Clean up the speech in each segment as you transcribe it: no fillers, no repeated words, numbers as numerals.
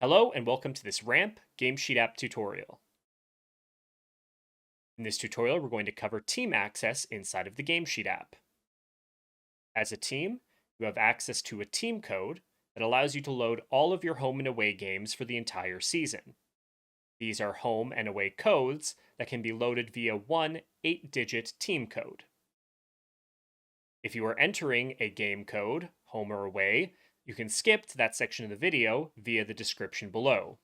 Hello and welcome to this RAMP Gamesheet app tutorial. In this tutorial, we're going to cover team access inside of the Gamesheet app. As a team, you have access to a team code that allows you to load all of your home and away games for the entire season. These are home and away codes that can be loaded via one 8-digit team code. If you are entering a game code, home or away, you can skip to that section of the video via the description below.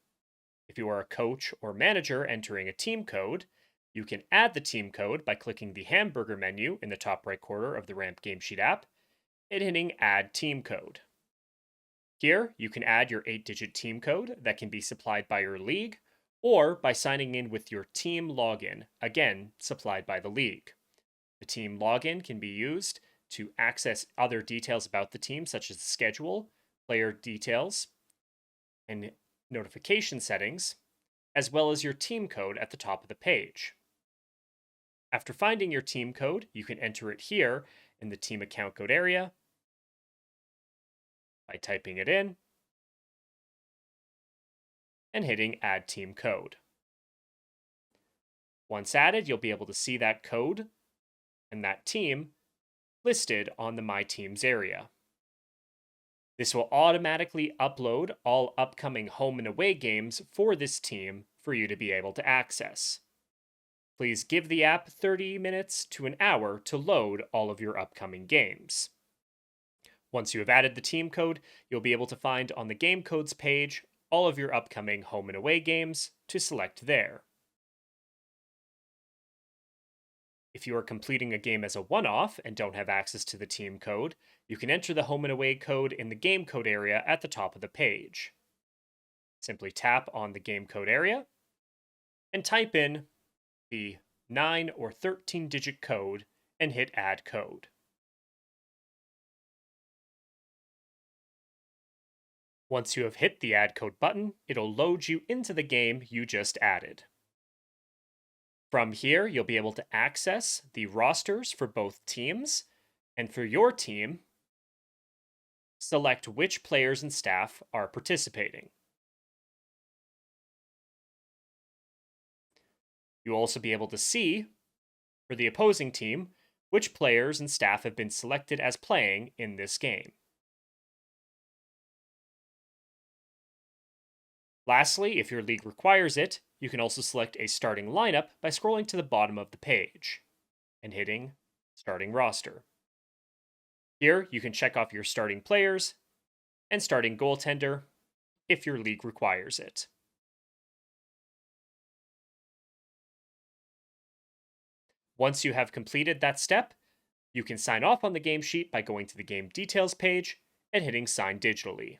If you are a coach or manager entering a team code, you can add the team code by clicking the hamburger menu in the top right corner of the RAMP Gamesheet app and hitting Add Team Code. Here, you can add your 8-digit team code that can be supplied by your league or by signing in with your team login, again supplied by the league. The team login can be used to access other details about the team, such as the schedule, player details, and notification settings, as well as your team code at the top of the page. After finding your team code, you can enter it here in the team account code area by typing it in and hitting Add Team Code. Once added, you'll be able to see that code and that team listed on the My Teams area. This will automatically upload all upcoming home and away games for this team for you to be able to access. Please give the app 30 minutes to an hour to load all of your upcoming games. Once you have added the team code, you'll be able to find on the game codes page all of your upcoming home and away games to select there. If you are completing a game as a one-off and don't have access to the team code, you can enter the home and away code in the game code area at the top of the page. Simply tap on the game code area and type in the 9 or 13-digit code and hit Add Code. Once you have hit the Add Code button, it'll load you into the game you just added. From here, you'll be able to access the rosters for both teams, and for your team, select which players and staff are participating. You'll also be able to see, for the opposing team, which players and staff have been selected as playing in this game. Lastly, if your league requires it, you can also select a starting lineup by scrolling to the bottom of the page and hitting Starting Roster. Here, you can check off your starting players and starting goaltender if your league requires it. Once you have completed that step, you can sign off on the game sheet by going to the game details page and hitting Sign Digitally.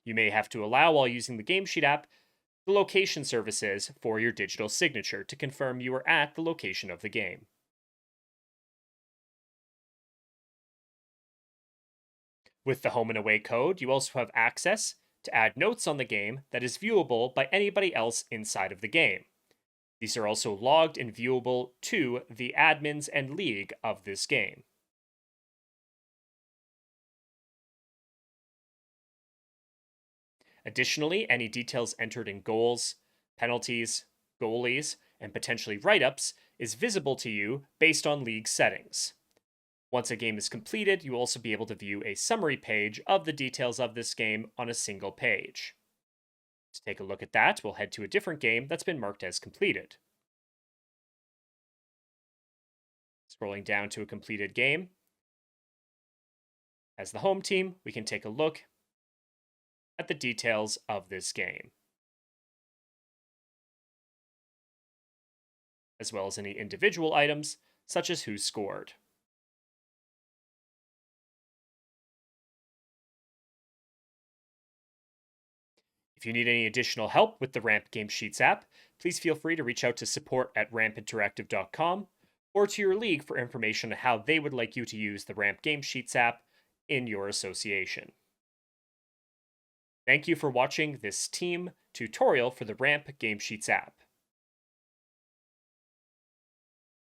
You may have to allow, while using the Gamesheet app, the location services for your digital signature to confirm you are at the location of the game. With the home and away code, you also have access to add notes on the game that is viewable by anybody else inside of the game. These are also logged and viewable to the admins and league of this game. Additionally, any details entered in goals, penalties, goalies, and potentially write-ups is visible to you based on league settings. Once a game is completed, you will also be able to view a summary page of the details of this game on a single page. To take a look at that, we'll head to a different game that's been marked as completed. Scrolling down to a completed game. As the home team, we can take a look at the details of this game, as well as any individual items, such as who scored. If you need any additional help with the RAMP Gamesheets app, please feel free to reach out to support@rampinteractive.com or to your league for information on how they would like you to use the RAMP Gamesheets app in your association. Thank you for watching this team tutorial for the RAMP Gamesheets app.